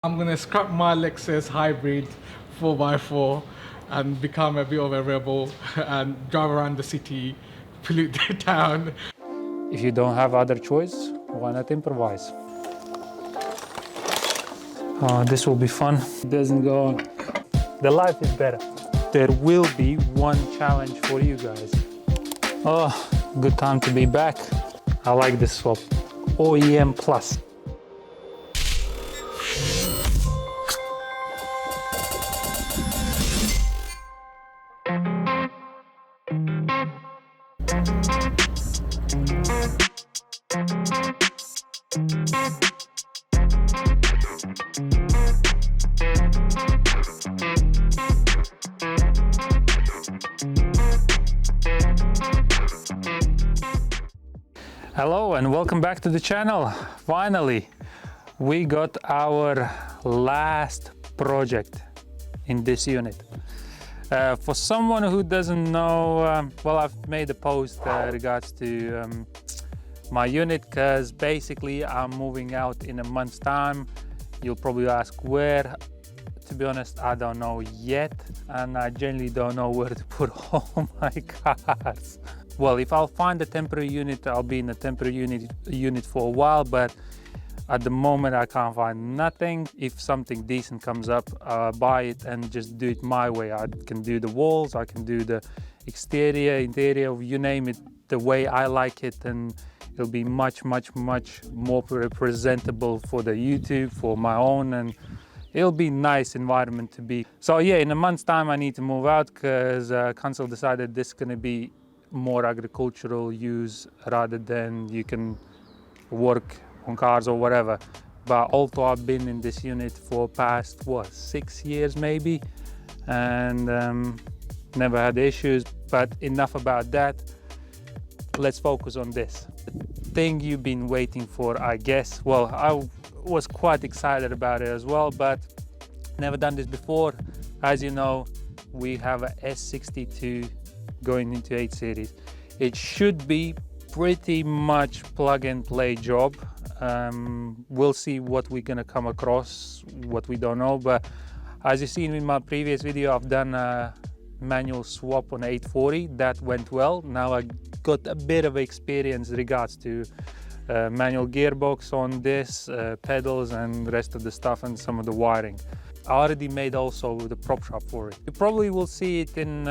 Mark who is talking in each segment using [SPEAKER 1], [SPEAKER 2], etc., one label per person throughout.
[SPEAKER 1] I'm gonna scrap my Lexus hybrid 4x4 and become a bit of a rebel and drive around the city, pollute the town.
[SPEAKER 2] If you don't have other choice, why not improvise? This will be fun. It doesn't go on. The life is better. There will be one challenge for you guys. Oh, good time to be back. I like this swap. OEM Plus. Hello and welcome back to the channel. Finally, we got our last project in this unit. For someone who doesn't know, well, I've made a post regards to my unit because basically I'm moving out in a month's time. You'll probably ask where. To be honest, I don't know yet, and I generally don't know where to put all my cars. Well, if I'll find a temporary unit, I'll be in a temporary unit for a while, but at the moment I can't find nothing. If something decent comes up, buy it and just do it my way. I can do the walls, I can do the exterior, interior, you name it, the way I like it, and it'll be much more presentable for the YouTube, for my own, and it'll be nice environment to be. So yeah, in a month's time I need to move out because council decided this is going to be more agricultural use rather than you can work on cars or whatever. But although I've been in this unit for past, what, 6 years maybe, and never had issues. But enough about that. Let's focus on this. The thing you've been waiting for, I guess. Well, I was quite excited about it as well, but never done this before. As you know, we have a S62 going into 8 series. It should be pretty much plug and play job. We'll see what we're gonna come across, what we don't know, but as you've seen in my previous video, I've done a manual swap on 840. That went well. Now I got a bit of experience regards to manual gearbox on this, pedals and the rest of the stuff and some of the wiring. I already made also the prop shop for it. You probably will see it in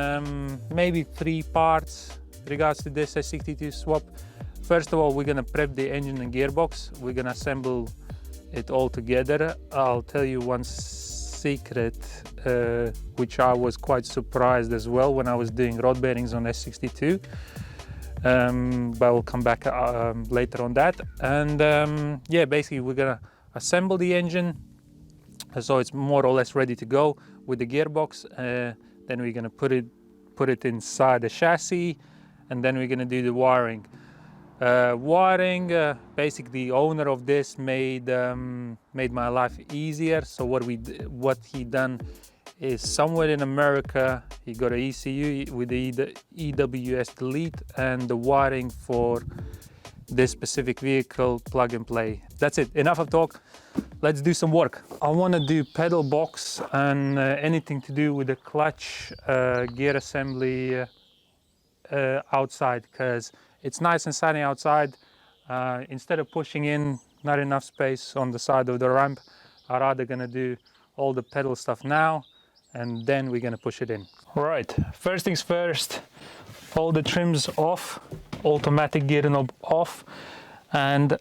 [SPEAKER 2] maybe 3 parts regards to this S62 swap. First of all, we're gonna prep the engine and gearbox. We're gonna assemble it all together. I'll tell you one secret, which I was quite surprised as well when I was doing rod bearings on S62. But we'll come back later on that. And yeah, basically we're gonna assemble the engine so it's more or less ready to go with the gearbox. Then we're gonna put it inside the chassis, and then we're gonna do the wiring. Basically the owner of this made my life easier. So what he done is, somewhere in America he got an ECU with the EWS delete and the wiring for this specific vehicle, plug and play. That's it, enough of talk, let's do some work. I want to do pedal box and anything to do with the clutch, gear assembly outside, because it's nice and sunny outside. Instead of pushing in, not enough space on the side of the ramp, I'm rather gonna do all the pedal stuff now, and then we're gonna push it in. All right, first things first, all the trims off, automatic gear knob off, and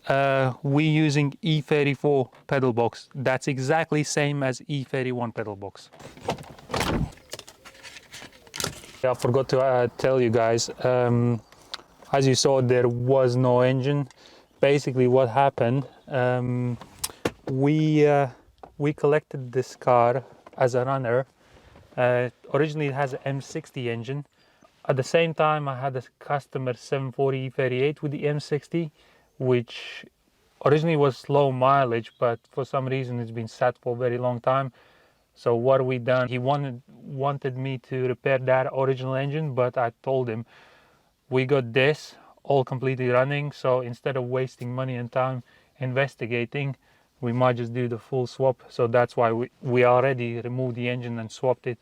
[SPEAKER 2] we're using E34 pedal box. That's exactly same as E31 pedal box. I forgot to tell you guys, as you saw, there was no engine. Basically what happened, we collected this car as a runner. Originally it has an M60 engine. At the same time, I had a customer 740 E38 with the M60, which originally was low mileage, but for some reason it's been sat for a very long time. So what we done, he wanted me to repair that original engine, but I told him we got this all completely running, so instead of wasting money and time investigating, we might just do the full swap. So that's why we already removed the engine and swapped it.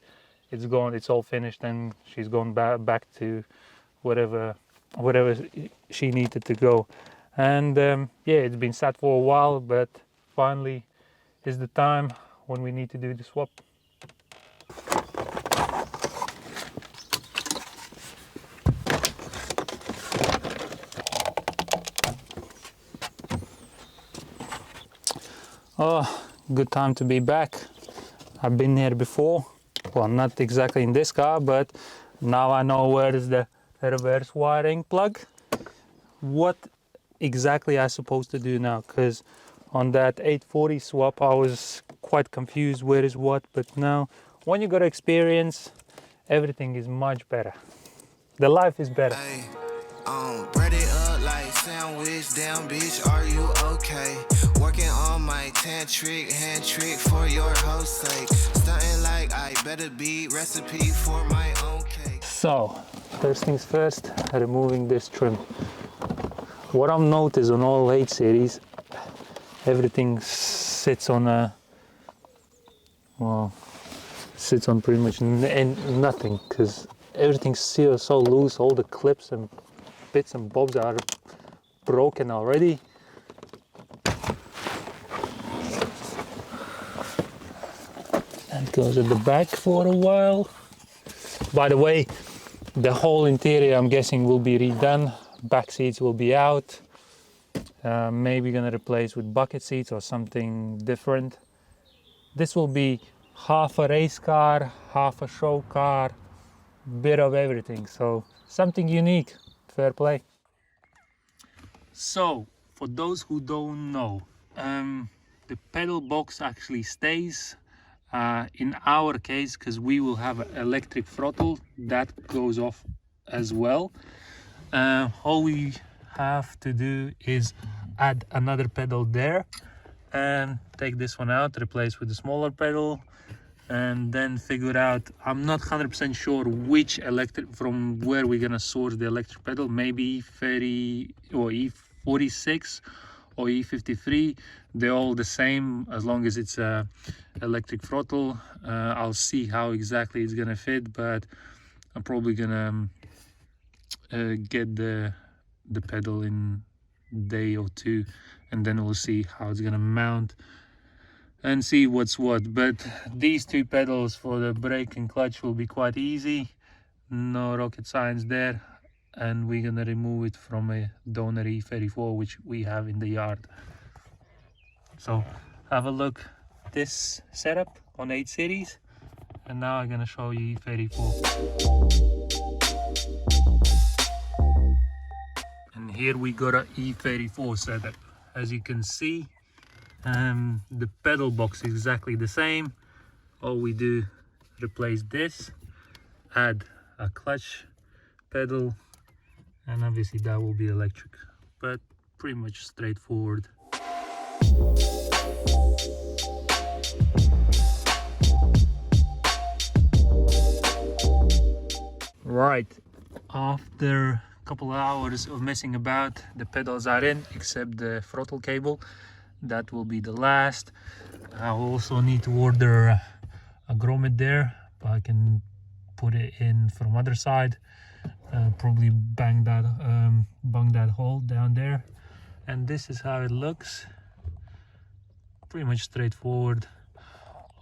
[SPEAKER 2] It's gone, it's all finished, and she's gone back to whatever she needed to go. And yeah, it's been sat for a while, but finally is the time when we need to do the swap. Oh, good time to be back. I've been here before. Well, not exactly in this car, but now I know where is the reverse wiring plug. What exactly I'm supposed to do now? Because on that 840 swap, I was quite confused where is what, but now when you got experience, everything is much better. The life is better.
[SPEAKER 3] Hey, bread it up like sandwich, damn bitch, are you okay? Working on my hand trick for your hoe's sake. Stunting like I better be, recipe for my own cake.
[SPEAKER 2] So, first things first, removing this trim. What I've noticed on all 8 series, everything sits on a, well, sits on pretty much nothing, because everything's so loose. All the clips and bits and bobs are broken already. And goes at the back for a while. By the way, the whole interior I'm guessing will be redone. Back seats will be out. Maybe gonna replace with bucket seats or something different. This will be half a race car, half a show car, bit of everything. So something unique. Fair play. So for those who don't know, the pedal box actually stays. In our case, because we will have an electric throttle, that goes off as well. All we have to do is add another pedal there and take this one out, replace with a smaller pedal, and then figure out, I'm not 100% sure which electric, from where we're gonna source the electric pedal. Maybe E30 or E46 or E53, they're all the same as long as it's a electric throttle. I'll see how exactly it's gonna fit, but I'm probably gonna get the pedal in a day or two, and then we'll see how it's gonna mount and see what's what. But these 2 pedals for the brake and clutch will be quite easy, no rocket science there, and we're gonna remove it from a donor E34 which we have in the yard. So have a look this setup on 8 series, and now I'm gonna show you E34. And here we got a E34 setup. As you can see, the pedal box is exactly the same. All we do, replace this, add a clutch pedal, and obviously that will be electric, but pretty much straightforward. Right, after a couple of hours of messing about, the pedals are in, except the throttle cable. That will be the last. I also need to order a grommet there, but I can put it in from other side. Probably bang that hole down there, and this is how it looks. Pretty much straightforward.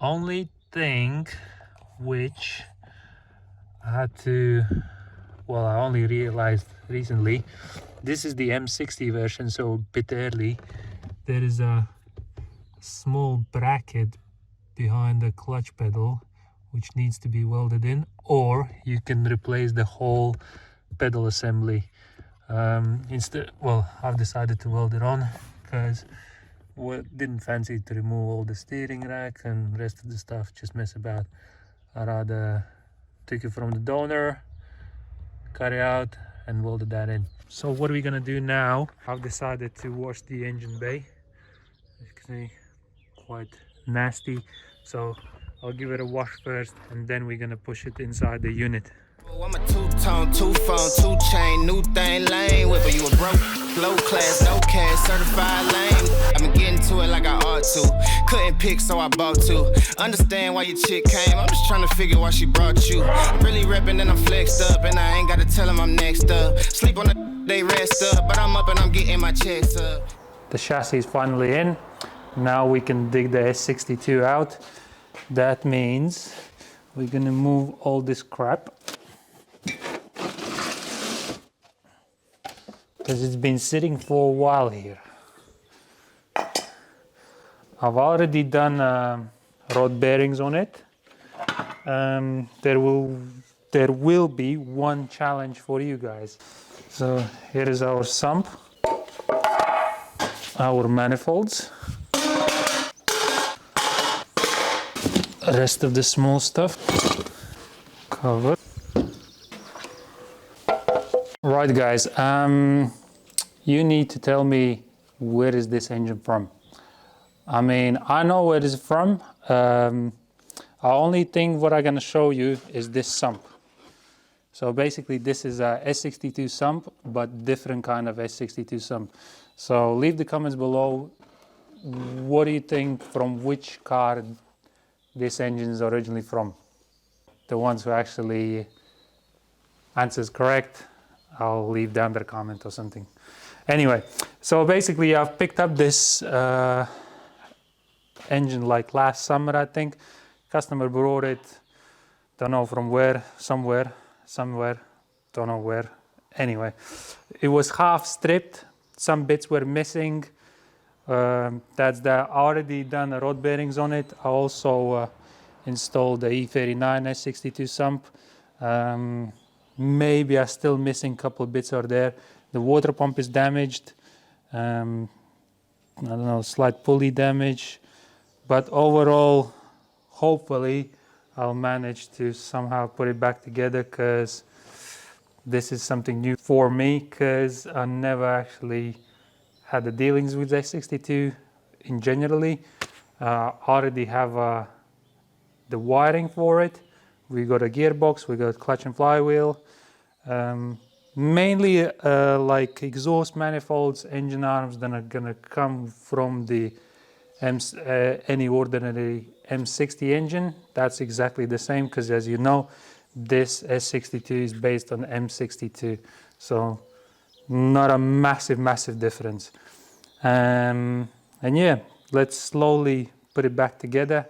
[SPEAKER 2] Only thing which I had to, well, I only realized recently, this is the M60 version, so a bit early. There is a small bracket behind the clutch pedal which needs to be welded in, or you can replace the whole pedal assembly. Instead, well, I've decided to weld it on because didn't fancy to remove all the steering rack and rest of the stuff, just mess about. I rather took it from the donor, cut it out, and welded that in. So what are we gonna do now? I've decided to wash the engine bay. As you can see, quite nasty. So I'll give it a wash first, and then we're gonna push it inside the unit.
[SPEAKER 3] I'm a two-tone, two-phone, two-chain, new thing, lane whipper. You a broke, low class, no cash, certified lame. I've been getting to it like I ought to. Couldn't pick, so I bought two. Understand why your chick came. I'm just trying to figure why she brought you. I'm really repping and I'm flexed up, and I ain't gotta tell them I'm next up. Sleep on the they rest up, but I'm up and I'm getting my checks up.
[SPEAKER 2] The chassis is finally in. Now we can dig the S62 out. That means we're gonna move all this crap, because it's been sitting for a while here. I've already done rod bearings on it. There will be one challenge for you guys. So here is our sump, our manifolds, rest of the small stuff covered. Right guys, you need to tell me, where is this engine from? I mean, I know where it is from. The only thing what I'm gonna show you is this sump. So basically this is a S62 sump, but different kind of S62 sump. So leave the comments below, what do you think, from which car this engine is originally from? The ones who actually answers correct, I'll leave down their comment or something. Anyway, so basically I've picked up this engine like last summer, I think. Customer brought it, don't know from where, somewhere, don't know where. Anyway, it was half stripped, some bits were missing. That's the already done rod bearings on it. I also installed the E31 S62 sump. Maybe I'm still missing a couple of bits are there. The water pump is damaged. I don't know, slight pulley damage. But overall, hopefully, I'll manage to somehow put it back together, because this is something new for me, because I never actually had the dealings with S62 in generally. Already have the wiring for it. We got a gearbox, we got clutch and flywheel. Mainly like exhaust manifolds, engine arms that are gonna come from the any ordinary M60 engine. That's exactly the same, because as you know, this S62 is based on M62. So not a massive difference. And yeah, let's slowly put it back together.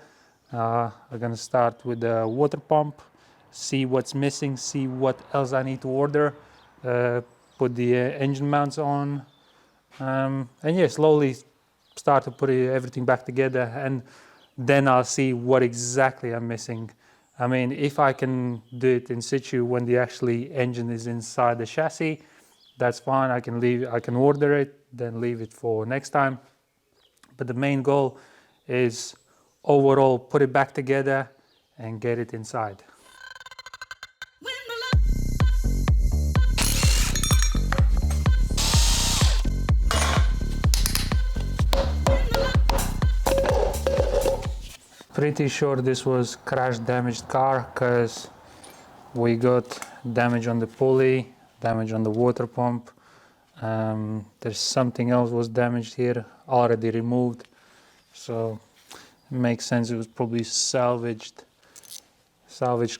[SPEAKER 2] I'm gonna start with the water pump, see what's missing, see what else I need to order, put the engine mounts on, and yeah, slowly start to put everything back together, and then I'll see what exactly I'm missing. I mean, if I can do it in situ when the actually engine is inside the chassis, that's fine. I can order it, then leave it for next time. But the main goal is overall put it back together and get it inside. Pretty sure this was crash damaged car, because we got damage on the pulley, damage on the water pump. There's something else was damaged here, already removed. So it makes sense it was probably salvaged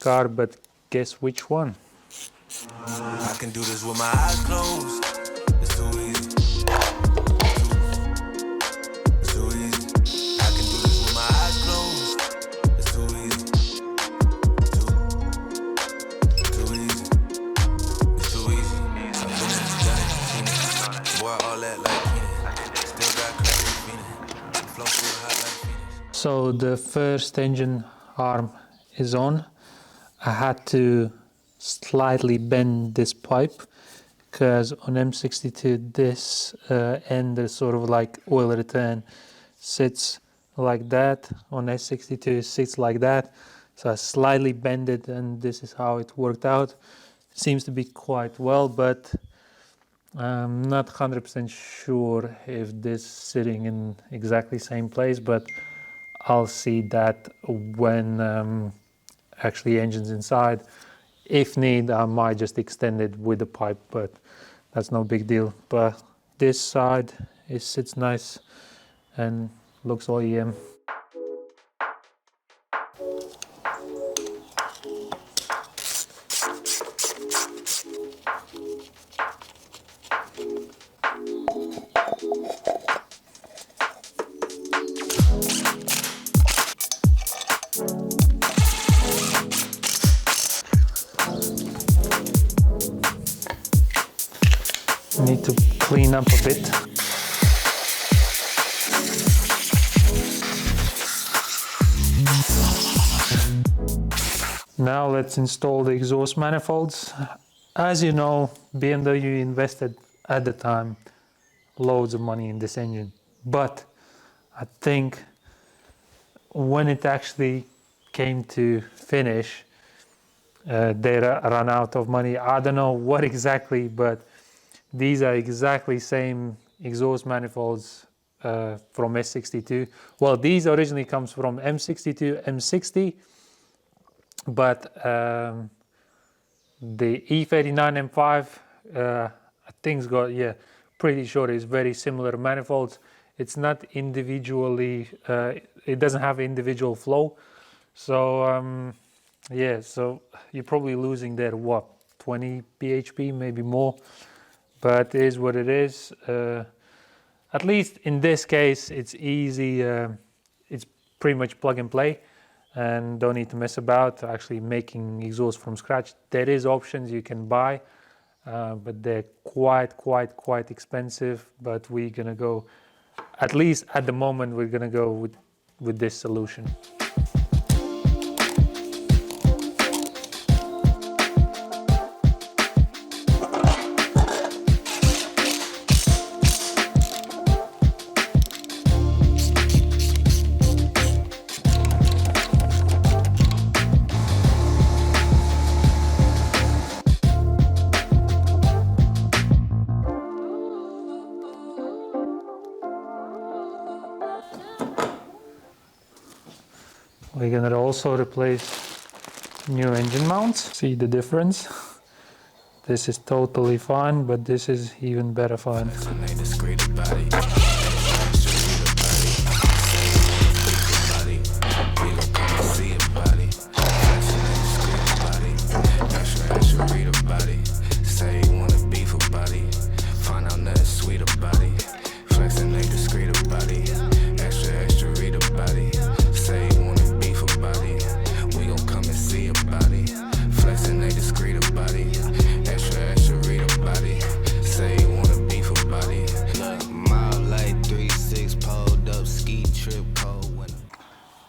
[SPEAKER 2] car, but guess which one?
[SPEAKER 3] I can do this with my eyes closed. It's too easy. It's too easy. I can do this with my eyes closed. It's too easy. Too easy. It's too easy. I've been in, done it, seen it. Boy, all that like Phoenix. Still got crazy Phoenix. Flow through hot like Phoenix.
[SPEAKER 2] So the first engine arm is on. I had to slightly bend this pipe, because on M62 this end is sort of like oil return sits like that. On S62 it sits like that, so I slightly bend it, and this is how it worked out. Seems to be quite well, but I'm not 100% sure if this is sitting in exactly same place, but I'll see that when actually engine's inside. if need, I might just extend it with the pipe, but that's no big deal. But this side, it sits nice and looks OEM. Need to clean up a bit. Now let's install the exhaust manifolds. As you know, BMW invested at the time loads of money in this engine, but I think when it actually came to finish, they ran out of money. I don't know what exactly, but these are exactly same exhaust manifolds from S62. Well, these originally comes from M62, M60, but the E31 M5, I think got, yeah, pretty sure it's very similar manifolds. It's not individually, it doesn't have individual flow. So yeah, so you're probably losing there, what, 20 bhp, maybe more. But it is what it is. At least in this case, it's easy. It's pretty much plug and play, and don't need to mess about actually making exhaust from scratch. There is options you can buy, but they're quite expensive. But we're gonna go, at least at the moment, we're gonna go with this solution. We're gonna also replace new engine mounts. See the difference? This is totally fine, but this is even better fine.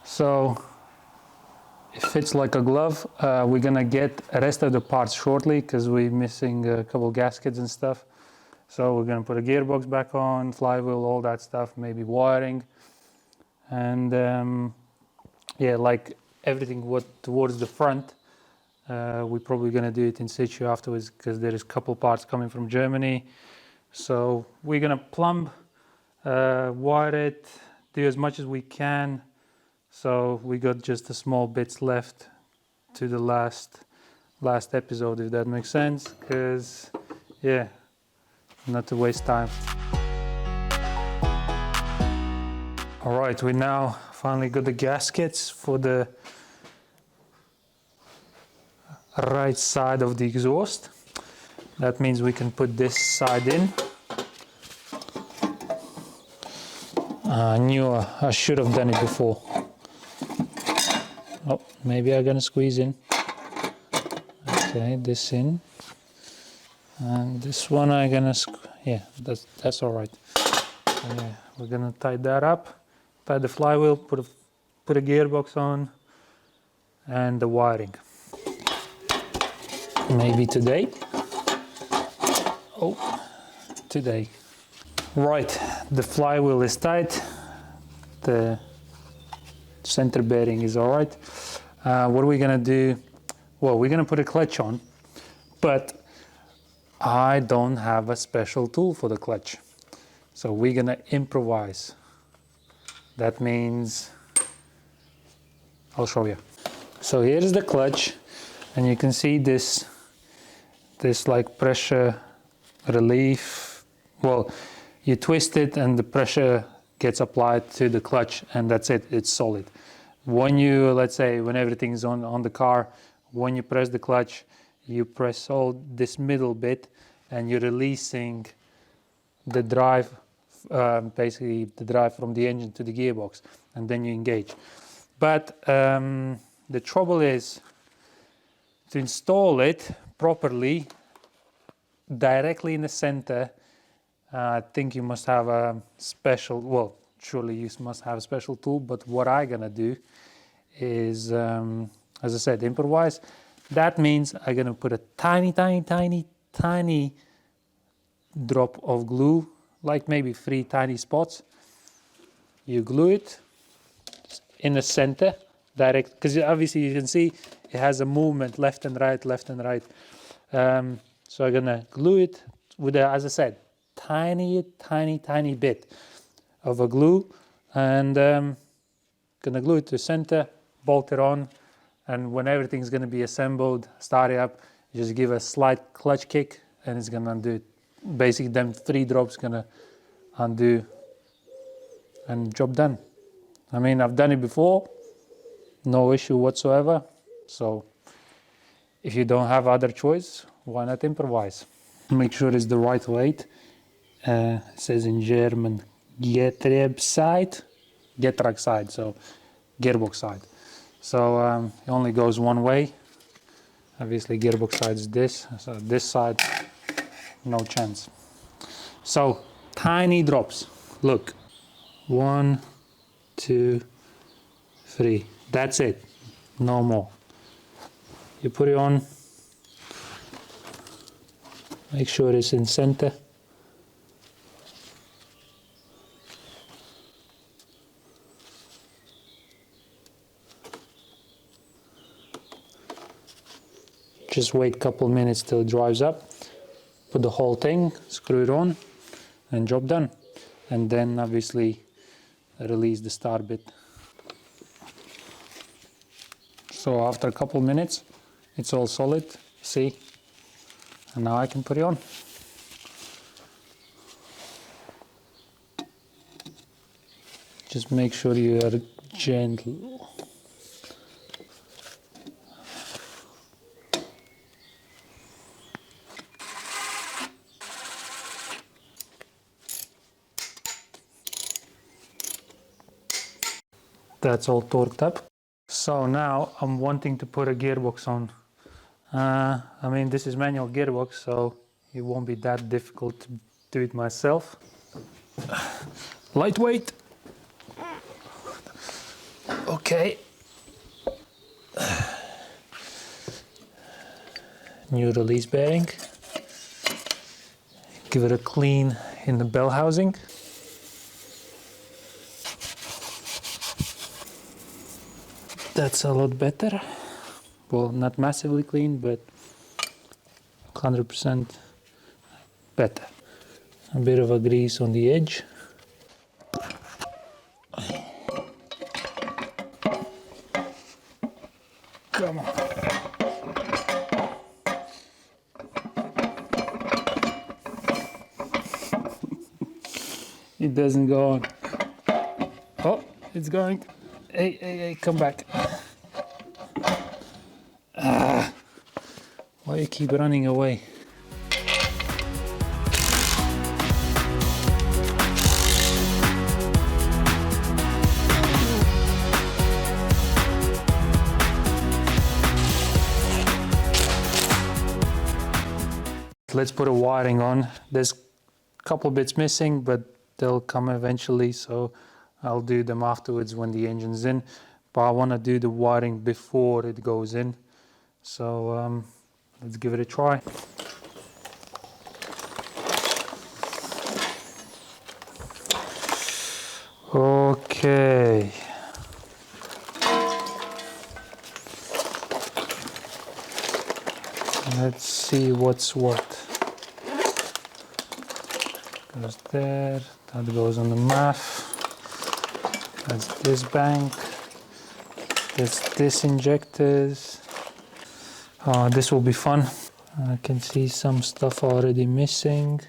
[SPEAKER 2] So it fits like a glove. We're gonna get the rest of the parts shortly because we're missing a couple gaskets and stuff. So we're gonna put a gearbox back on, flywheel, all that stuff, maybe wiring. And yeah, like everything towards the front, we're probably gonna do it in situ afterwards because there is a couple parts coming from Germany. So we're gonna plumb, wire it, do as much as we can. So we got just the small bits left to the last episode, if that makes sense, because yeah, not to waste time. All right, we now finally got the gaskets for the right side of the exhaust. That means we can put this side in. I knew I should have done it before. Oh, maybe I'm gonna squeeze in. Okay, this in, and this one I'm gonna yeah, that's all right. So yeah, we're gonna tie that up, tie the flywheel, put a gearbox on, and the wiring. Maybe today. Oh, today. Right, the flywheel is tight. The center bearing is all right. What are we gonna do? Well, we're gonna put a clutch on, but I don't have a special tool for the clutch. So we're gonna improvise. That means, I'll show you. So here's the clutch. and you can see this like pressure relief. Well, you twist it and the pressure gets applied to the clutch, and that's it, it's solid. When you, let's say, when everything's on the car, when you press the clutch, you press all this middle bit and you're releasing the drive, basically the drive from the engine to the gearbox, and then you engage. But the trouble is, to install it properly directly in the center, I think you must have a special, well, surely you must have a special tool, but what I'm gonna do is, as I said, improvise. That means I'm gonna put a tiny drop of glue, like maybe 3 tiny spots. You glue it in the center, direct, because obviously you can see it has a movement left and right, left and right. So I'm gonna glue it with a, as I said, tiny bit of a glue, and gonna glue it to the center, bolt it on, and when everything's gonna be assembled, start it up, just give a slight clutch kick and it's gonna undo it. Basically them 3 drops gonna undo, and job done. I mean, I've done it before, no issue whatsoever. So if you don't have other choice, why not improvise? Make sure it's the right weight. It says in German Getrag side, so gearbox side. So it only goes one way. Obviously gearbox side is this, so this side, no chance. So tiny drops, look, 1, 2, 3, that's it, no more. You put it on, make sure it's in center. Just wait a couple minutes till it dries up, put the whole thing, screw it on, and job done. And then obviously release the start bit. So after a couple minutes, it's all solid, see? And now I can put it on. Just make sure you are gentle. That's all torqued up. So now I'm wanting to put a gearbox on. I mean, this is manual gearbox, so it won't be that difficult to do it myself. Lightweight. Okay. New release bearing. Give it a clean in the bell housing. That's a lot better. Well, not massively clean, but 100% better. A bit of a grease on the edge. Come on. It doesn't go on. Oh, it's going. Hey, come back. Why you keep running away? Let's put a wiring on. There's a couple bits missing, but they'll come eventually, so I'll do them afterwards when the engine's in. But I want to do the wiring before it goes in. So let's give it a try. Okay. Let's see what's what. Goes there, that goes on the MAF. That's this bank. That's this injectors. This will be fun. I can see some stuff already missing.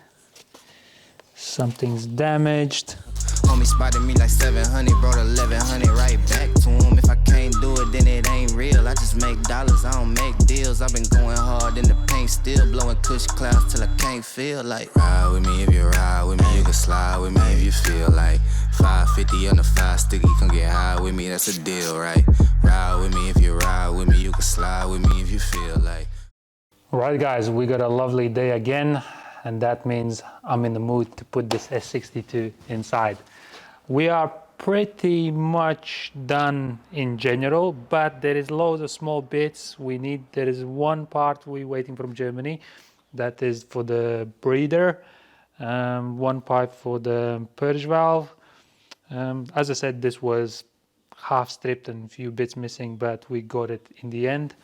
[SPEAKER 2] Something's damaged.
[SPEAKER 3] Homie spotted me like 700, brought 1100 right back to him. If I can't do it, then it ain't real. I just make dollars, I don't make deals. I've been going hard in the paint, still blowing kush clouds till I can't feel like. Ride with me if you ride with me, you can slide with me if you feel like. 550 on the 5 sticky, come get high with me, that's a deal, right? Ride with me if you ride with me, you can slide with me if you feel like.
[SPEAKER 2] Right guys, we got a lovely day again, and that means I'm in the mood to put this S62 inside. We are pretty much done in general, but there is loads of small bits we need. There is one part we're waiting from Germany, that is for the breather, one pipe for the purge valve. As I said, this was half stripped and a few bits missing, but we got it in the end.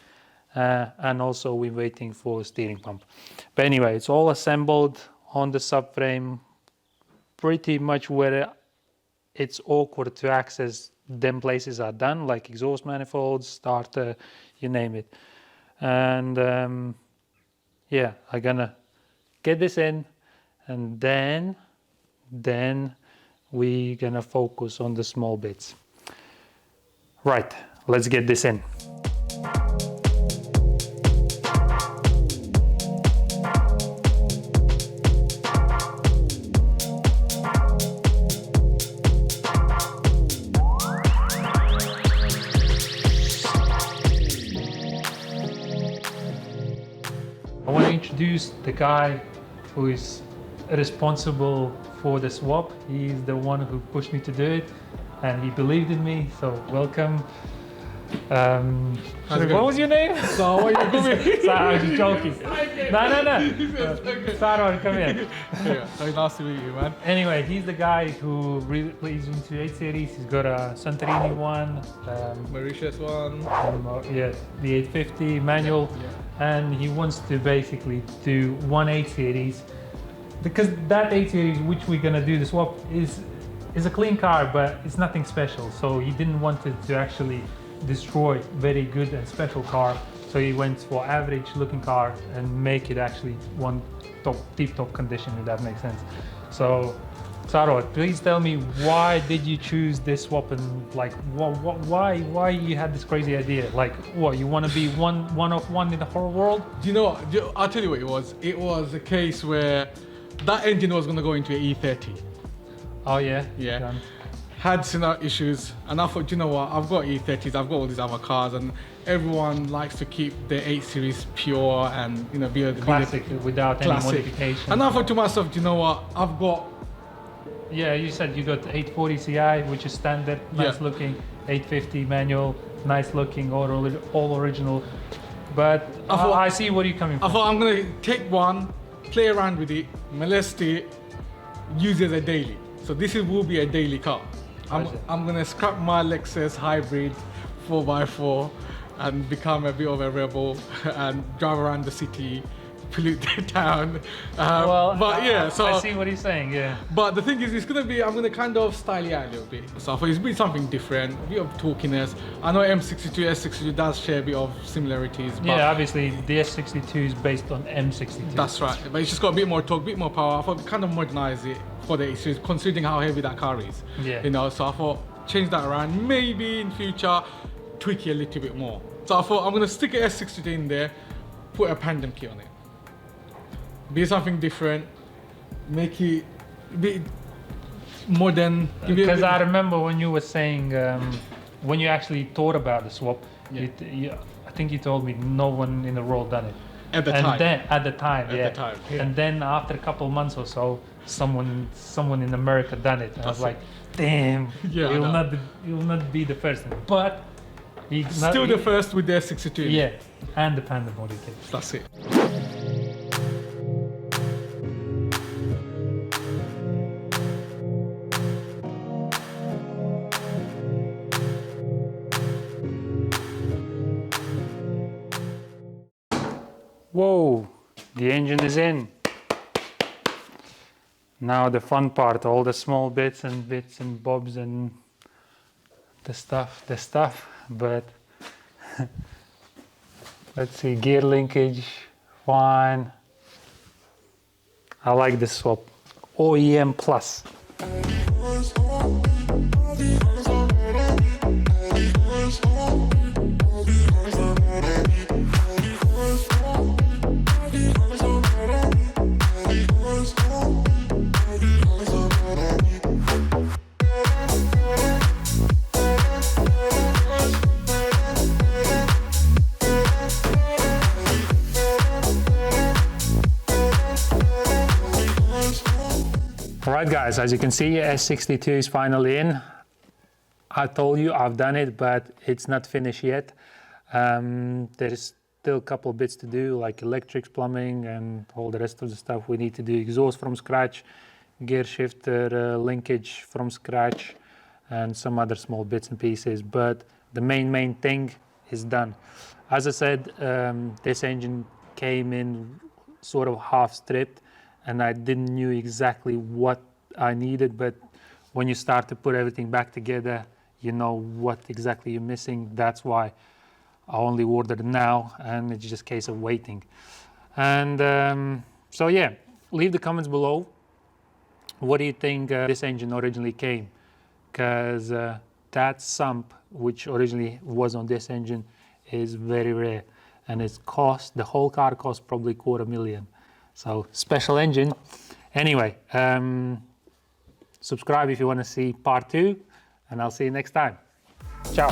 [SPEAKER 2] And also we're waiting for steering pump. But anyway, it's all assembled on the subframe, pretty much where it's awkward to access. Them places are done, like exhaust manifolds, starter, you name it. And yeah, I'm gonna get this in, and then we're gonna focus on the small bits. Right, let's get this in. I want to introduce the guy who is responsible for the swap. He's the one who pushed me to do it, and he believed in me, so welcome. What was your name?
[SPEAKER 1] So what are you doing?
[SPEAKER 2] Sorry, I was just joking. No. Sarwar, come here.
[SPEAKER 1] Yeah, very nice to meet you, man.
[SPEAKER 2] Anyway, he's the guy who really plays into 8 series. He's got a Santorini one,
[SPEAKER 1] Mauritius one.
[SPEAKER 2] yeah, the 850 manual, and he wants to basically do one 8 series, because that 8 series which we're gonna do the swap is a clean car, but it's nothing special. So he didn't want it to actually destroy very good and special car, so he went for average looking car and make it actually one tip-top condition, if that makes sense. So Saro, please tell me, why did you choose this swap, and like why you had this crazy idea? Like, what, you want to be one of one in the whole world?
[SPEAKER 1] Do you know what? I'll tell you what it was. It was a case where that engine was going to go into an E30.
[SPEAKER 2] Oh yeah?
[SPEAKER 1] Yeah.
[SPEAKER 2] Done.
[SPEAKER 1] Had similar issues, and I thought, you know what, I've got E30s, I've got all these other cars, and everyone likes to keep the 8 series pure and, you know, be a
[SPEAKER 2] Classic, without
[SPEAKER 1] classic.
[SPEAKER 2] any modification.
[SPEAKER 1] And I thought to myself, do you know what, I've got.
[SPEAKER 2] Yeah, you said you got 840 Ci, which is standard, nice looking, 850 manual, nice looking, all original. But I see where you're coming from.
[SPEAKER 1] I thought I'm gonna take one, play around with it, molest it, use it as a daily. So this will be a daily car. I'm gonna scrap my Lexus hybrid 4x4 and become a bit of a rebel and drive around the city, pollute the town. But yeah, so
[SPEAKER 2] I see what he's saying. Yeah.
[SPEAKER 1] But the thing is, I'm gonna kind of style it out a little bit. So I thought it's been something different, a bit of talkiness. I know M62, S62 does share a bit of similarities. But
[SPEAKER 2] yeah, obviously the S62 is based on M62.
[SPEAKER 1] That's right, but it's just got a bit more torque, a bit more power. I thought we kind of modernize it for the 8 series, considering how heavy that car is.
[SPEAKER 2] Yeah.
[SPEAKER 1] You know, so I thought change that around. Maybe in future tweak it a little bit more. So I thought I'm gonna stick an S62 in there, put a Pandem kit on it. Be something different, make it a bit modern.
[SPEAKER 2] Because I remember when you were saying, when you actually thought about the swap, I think you told me no one in the world done it.
[SPEAKER 1] At the time.
[SPEAKER 2] And then after a couple of months or so, someone in America done it. And I was like, damn, you'll not be the first. But he's
[SPEAKER 1] still the first with the S62.
[SPEAKER 2] Yeah, and the Panda body kit.
[SPEAKER 1] That's it.
[SPEAKER 2] Whoa, the engine is in. Now the fun part, all the small bits and bobs and the stuff, but Let's see, gear linkage, fine. I like this swap. OEM Plus. Alright guys, as you can see, S62 is finally in. I told you I've done it, but it's not finished yet. There's still a couple bits to do, like electrics, plumbing, and all the rest of the stuff we need to do. Exhaust from scratch, gear shifter linkage from scratch, and some other small bits and pieces. But the main thing is done. As I said, this engine came in sort of half stripped, and I didn't knew exactly what I needed, but when you start to put everything back together, you know what exactly you're missing. That's why I only ordered it now, and it's just a case of waiting. And so yeah, leave the comments below. What do you think this engine originally came? Because that sump, which originally was on this engine, is very rare, and it's cost, the whole car cost probably $250,000. So special engine. Anyway, subscribe if you want to see part 2, and I'll see you next time. Ciao.